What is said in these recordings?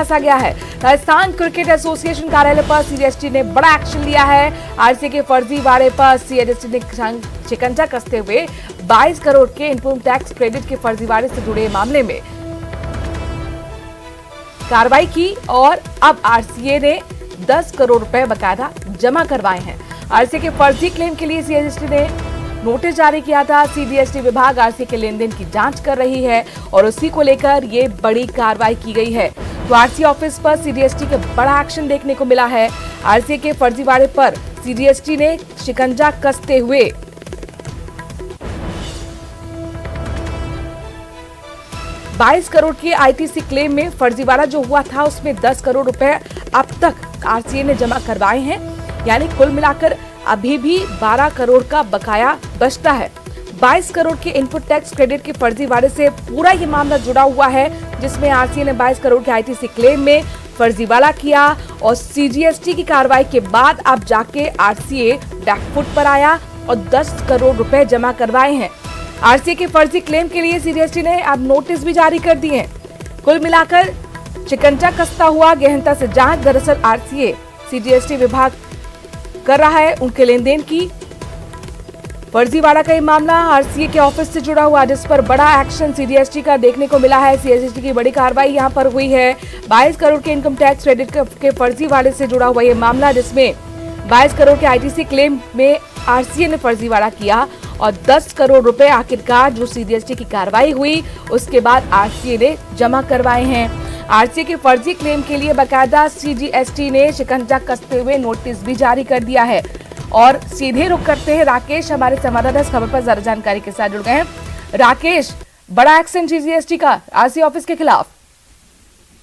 कसा गया है। राजस्थान क्रिकेट एसोसिएशन कार्यालय पर सीजीएसटी ने बड़ा एक्शन लिया है। आरसीए के फर्जीवाड़े पर सीजीएसटी ने शिकंजा कसते हुए 22 करोड़ के इनपुट टैक्स क्रेडिट के फर्जीवाड़े से जुड़े मामले में कार्रवाई की और अब आरसीए ने 10 करोड़ रुपए बकायदा जमा करवाए हैं। आरसीए के फर्जी क्लेम के लिए सीजीएसटी ने नोटिस जारी किया था। सीजीएसटी विभाग आरसीए के लेन देन की जांच कर रही है और उसी को लेकर ये बड़ी कार्रवाई की गई है। तो आरसीए ऑफिस पर सीजीएसटी का बड़ा एक्शन देखने को मिला है। आरसीए के फर्जीवाड़े पर सीजीएसटी ने शिकंजा कसते हुए 22 करोड़ के आईटीसी क्लेम में फर्जीवाड़ा जो हुआ था उसमें 10 करोड़ रुपए अब तक आरसीए ने जमा करवाए हैं। यानी कुल मिलाकर अभी भी 12 करोड़ का बकाया बचता है। 22 करोड़ के इनपुट टैक्स क्रेडिट के फर्जीवाड़े से पूरा ये मामला जुड़ा हुआ है, जिसमें आरसीए ने 22 करोड़ के आईटीसी क्लेम में फर्जीवाड़ा किया और सीजीएसटी की कार्रवाई के बाद अब जाके आरसीए बैकफुट पर आया और 10 करोड़ रुपए जमा करवाए हैं। आरसीए के फर्जी क्लेम के लिए सीजीएसटी ने अब नोटिस भी जारी कर दिए हैं। कुल मिलाकर शिकंजा कसता हुआ गहनता से जांच। दरअसल आरसीए सीजीएसटी विभाग कर रहा है उनके लेन देन की। फर्जीवाड़ा का ये मामला आरसीए के ऑफिस से जुड़ा हुआ, जिस पर बड़ा एक्शन सीजीएसटी का देखने को मिला है। सीजीएसटी की बड़ी कार्रवाई यहां पर हुई है। 22 करोड़ के इनकम टैक्स क्रेडिट के फर्जीवाड़े से जुड़ा हुआ ये मामला, जिसमें 22 करोड़ के आईटीसी क्लेम में आरसीए ने फर्जीवाड़ा किया और 10 करोड़ रुपए आखिरकार जो सीजीएसटी की कार्रवाई हुई उसके बाद आरसीए ने जमा करवाए हैं। आरसीए के फर्जी क्लेम के लिए बाकायदा सीजीएसटी ने शिकंजा कसते हुए नोटिस भी जारी कर दिया है। और सीधे रुख करते हैं राकेश, हमारे संवाददाता इस खबर पर ज्यादा जानकारी के साथ जुड़ गए हैं। राकेश, बड़ा एक्शन सीजीएसटी का आरसीए ऑफिस के खिलाफ।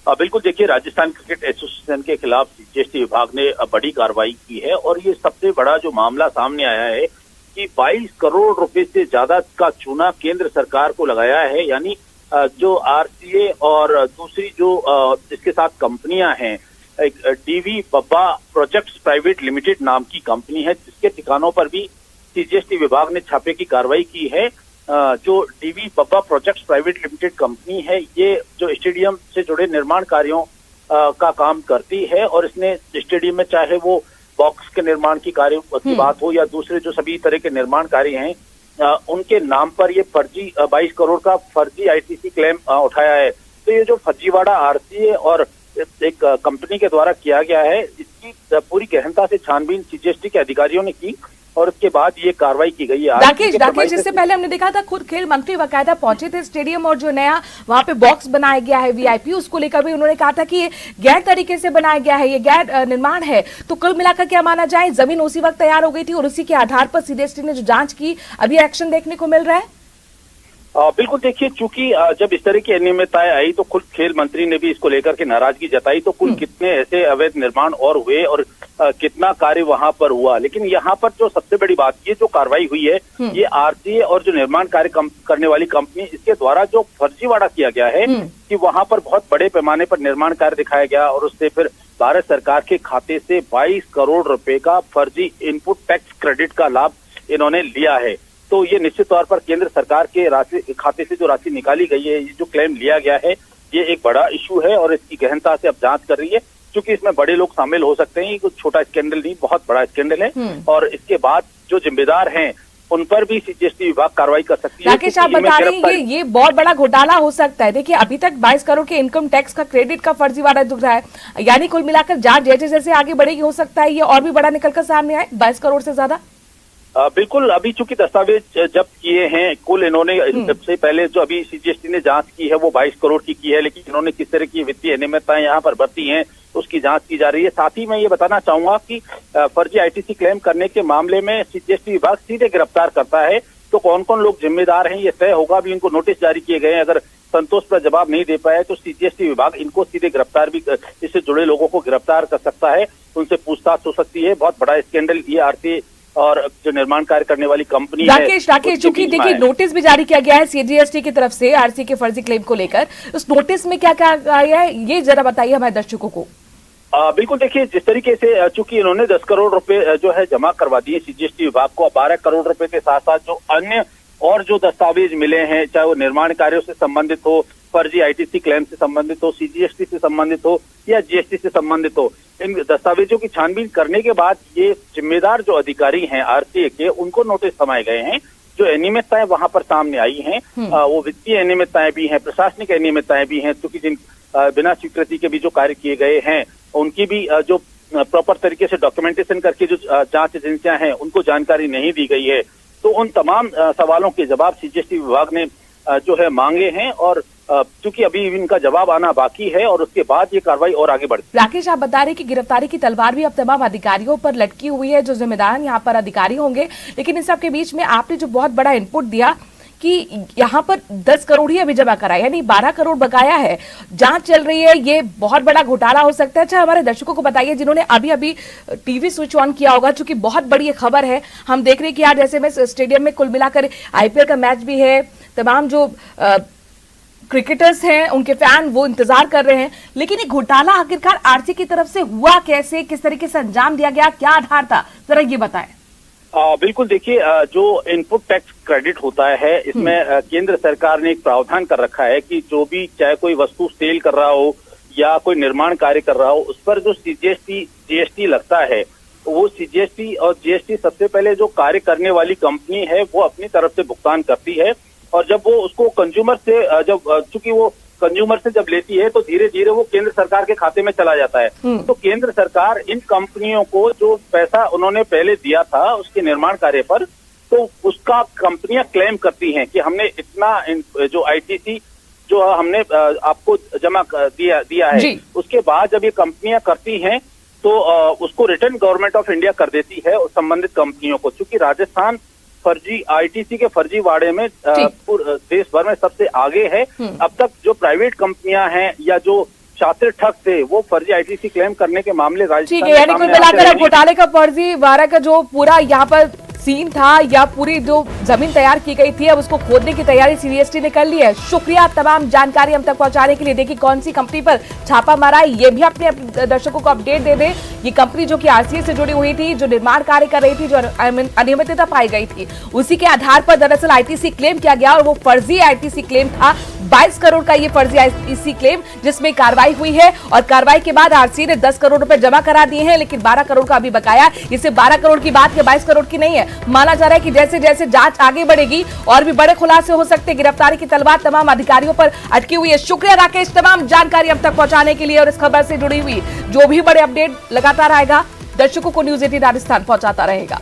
बिल्कुल, देखिए, राजस्थान क्रिकेट एसोसिएशन के खिलाफ सीजीएसटी विभाग ने बड़ी कार्रवाई की है और ये सबसे बड़ा जो मामला सामने आया है कि 22 करोड़ रुपए से ज्यादा का चूना केंद्र सरकार को लगाया है। यानी जो आरसीए और दूसरी जो इसके साथ कंपनियां हैं, एक DV Babba projects private limited नाम की कंपनी है, जिसके ठिकानों पर भी सीजीएसटी विभाग ने छापे की कार्रवाई की है। जो DV Babba projects private limited company है, ये जो स्टेडियम से जुड़े निर्माण कार्यों का काम करती है और इसने स्टेडियम में चाहे वो बॉक्स के निर्माण की कार्य की बात हो या दूसरे जो सभी तरह के निर्माण कार्य हैं, उनके नाम पर ये फर्जी 22 करोड़ का फर्जी आईटीसी क्लेम उठाया है। तो ये जो फर्जीवाड़ा आरसीए और एक कंपनी के द्वारा किया गया है, इसकी पूरी गहनता से छानबीन सीजीएसटी के अधिकारियों ने की और उसके बाद ये कार्रवाई की गई है। राकेश, इससे पहले हमने देखा था खुद खेल मंत्री बाकायदा पहुंचे थे स्टेडियम और जो नया वहां पे बॉक्स बनाया गया है वीआईपी, उसको लेकर भी उन्होंने कहा था कि ये गैर तरीके से बनाया गया है, ये गैर निर्माण है। तो कुल मिलाकर क्या माना जाए, जमीन उसी वक्त तैयार हो गई थी और उसी के आधार पर सीजीएसटी ने जो जांच की, अभी एक्शन देखने को मिल रहा है। बिल्कुल, देखिए, चूंकि जब इस तरह की अनियमितताएं आई तो खुद खेल मंत्री ने भी इसको लेकर के नाराजगी जताई। तो कुल कितने ऐसे अवैध निर्माण और हुए और कितना कार्य वहां पर हुआ। लेकिन यहाँ पर जो सबसे बड़ी बात, ये जो कार्रवाई हुई है, ये आरसीए और जो निर्माण कार्य करने वाली कंपनी, इसके द्वारा जो फर्जीवाड़ा किया गया है कि वहां पर बहुत बड़े पैमाने पर निर्माण कार्य दिखाया गया और उससे फिर भारत सरकार के खाते से 22 करोड़ रुपए का फर्जी इनपुट टैक्स क्रेडिट का लाभ इन्होंने लिया है। तो ये निश्चित तौर पर केंद्र सरकार के खाते से जो राशि निकाली गई है, ये जो क्लेम लिया गया है, ये एक बड़ा इशू है और इसकी गहनता से अब जांच कर रही है। क्योंकि इसमें बड़े लोग शामिल हो सकते हैं, ये कुछ छोटा स्कैंडल नहीं, बहुत बड़ा स्कैंडल है और इसके बाद जो जिम्मेदार हैं उन पर भी सीजीएसटी विभाग कार्रवाई कर सकती है। राकेश, आप बता रहे हैं ये बहुत बड़ा घोटाला हो सकता है। देखिए, अभी तक 22 करोड़ के इनकम टैक्स का क्रेडिट का फर्जीवाड़ा दिख रहा है, यानी कुल मिलाकर जांच जैसे जैसे आगे बढ़ेगी हो सकता है ये और भी बड़ा निकलकर सामने आए, 22 करोड़ से ज्यादा। बिल्कुल, अभी चूंकि दस्तावेज जब्त किए हैं कुल, इन्होंने सबसे पहले जो अभी सीजीएसटी ने जांच की है वो 22 करोड़ की है, लेकिन इन्होंने किस तरह की वित्तीय अनियमितताएं यहाँ पर बरती हैं उसकी जांच की जा रही है। साथ ही मैं ये बताना चाहूंगा कि फर्जी आईटीसी क्लेम करने के मामले में सीजीएसटी विभाग सीधे गिरफ्तार करता है। तो कौन कौन लोग जिम्मेदार हैं ये तय होगा। भी इनको नोटिस जारी किए गए हैं, अगर संतोष पर जवाब नहीं दे पाए तो सीजीएसटी विभाग इनको सीधे गिरफ्तार भी, इससे जुड़े लोगों को गिरफ्तार कर सकता है, उनसे पूछताछ हो सकती है। बहुत बड़ा स्कैंडल ये आरसीए और जो निर्माण कार्य करने वाली कंपनी है। राकेश, चूंकि देखिए नोटिस भी जारी किया गया है सीजीएसटी की तरफ से आरसीए के फर्जी क्लेम को लेकर, उस नोटिस में क्या क्या आया है ये जरा बताइए हमारे दर्शकों को। बिल्कुल, देखिए, जिस तरीके से चूंकि इन्होंने 10 करोड़ रुपए जो है जमा करवा दिए सीजीएसटी विभाग को, 12 करोड़ रुपए के साथ साथ जो अन्य और जो दस्तावेज मिले हैं, चाहे वो निर्माण कार्यों से संबंधित हो, फर्जी आईटीसी क्लेम से संबंधित हो, सीजीएसटी से संबंधित हो या जीएसटी से संबंधित हो, इन दस्तावेजों की छानबीन करने के बाद ये जिम्मेदार जो अधिकारी हैं आरसीए के, उनको नोटिस थमाए गए हैं। जो अनियमितताएं वहां पर सामने आई हैं, वो वित्तीय अनियमितताएं भी हैं, प्रशासनिक अनियमितताएं भी हैं, क्योंकि जिन बिना स्वीकृति के भी जो कार्य किए गए हैं उनकी भी जो प्रॉपर तरीके से डॉक्यूमेंटेशन करके जो जांच एजेंसियां हैं उनको जानकारी नहीं दी गई है। तो उन तमाम सवालों के जवाब सीजीएसटी विभाग ने जो है मांगे हैं, और चूंकि अभी इनका जवाब आना बाकी है और उसके बाद ये कार्रवाई और आगे बढ़ती है। राकेश, आप बता रहे कि गिरफ्तारी की तलवार भी अब तमाम अधिकारियों पर लटकी हुई है, जो जिम्मेदार यहाँ पर अधिकारी होंगे। लेकिन इस सब के बीच में आपने जो बहुत बड़ा इनपुट दिया कि यहाँ पर 10 करोड़ ही अभी जमा कराया, यानी 12 करोड़ बकाया है, जांच चल रही है, ये बहुत बड़ा घोटाला हो सकता है। अच्छा, हमारे दर्शकों को बताइए जिन्होंने अभी अभी टीवी स्विच ऑन किया होगा, चूंकि बहुत बड़ी खबर है। हम देख रहे हैं कि आज एसएमएस स्टेडियम में कुल मिलाकर आईपीएल का मैच भी है, तमाम जो क्रिकेटर्स हैं उनके फैन वो इंतजार कर रहे हैं। लेकिन ये घोटाला आखिरकार आरसीए की तरफ से हुआ कैसे, किस तरीके से अंजाम दिया गया, क्या आधार था, जरा ये बताएं। बिल्कुल, देखिए, जो इनपुट टैक्स क्रेडिट होता है इसमें केंद्र सरकार ने एक प्रावधान कर रखा है कि जो भी, चाहे कोई वस्तु सेल कर रहा हो या कोई निर्माण कार्य कर रहा हो, उस पर जो सीजीएसटी जीएसटी लगता है, वो सीजीएसटी और जीएसटी सबसे पहले जो कार्य करने वाली कंपनी है वो अपनी तरफ से भुगतान करती है। और जब वो उसको कंज्यूमर से चूंकि वो कंज्यूमर से जब लेती है तो धीरे धीरे वो केंद्र सरकार के खाते में चला जाता है। तो केंद्र सरकार इन कंपनियों को जो पैसा उन्होंने पहले दिया था उसके निर्माण कार्य पर, तो उसका कंपनियां क्लेम करती हैं कि हमने इतना जो आईटीसी जो हमने आपको जमा दिया है, उसके बाद जब ये कंपनियां करती हैं तो उसको रिटर्न गवर्नमेंट ऑफ इंडिया कर देती है उस संबंधित कंपनियों को। चूंकि राजस्थान फर्जी आईटीसी के फर्जी वाड़े में देश भर में सबसे आगे है। अब तक जो प्राइवेट कंपनियां हैं या जो छात्र ठग थे वो फर्जी आईटीसी क्लेम करने के मामले राजस्थान में, यानी कुल मिलाकर घोटाले का फर्जी वाड़ा का जो पूरा यहाँ पर सीन था या पूरी जो जमीन तैयार की गई थी, अब उसको खोदने की तैयारी सीजीएसटी ने कर ली है। शुक्रिया तमाम जानकारी हम तक पहुंचाने के लिए। देखिए कौन सी कंपनी पर छापा मारा है, ये भी अपने दर्शकों को अपडेट दे दे। ये कंपनी जो कि आरसीए से जुड़ी हुई थी, जो निर्माण कार्य कर रही थी, जो अनियमितता पाई गई थी, उसी के आधार पर दरअसल आईटीसी क्लेम किया गया और वो फर्जी आईटीसी क्लेम था। 22 करोड़ का ये फर्जी आईटीसी क्लेम जिसमें कार्रवाई हुई है और कार्रवाई के बाद आरसीए ने 10 करोड़ रुपए जमा करा दिए हैं, लेकिन 12 करोड़ का अभी बकाया। इसे 12 करोड़ की बात या 22 करोड़ की नहीं है। माना जा रहा है कि जैसे जैसे जांच आगे बढ़ेगी और भी बड़े खुलासे हो सकते हैं। गिरफ्तारी की तलवार तमाम अधिकारियों पर अटकी हुई है। शुक्रिया राकेश तमाम जानकारी अब तक पहुंचाने के लिए और इस खबर से जुड़ी हुई जो भी बड़े अपडेट लगातार आएगा दर्शकों को न्यूज़ 18 राजस्थान पहुंचाता रहेगा।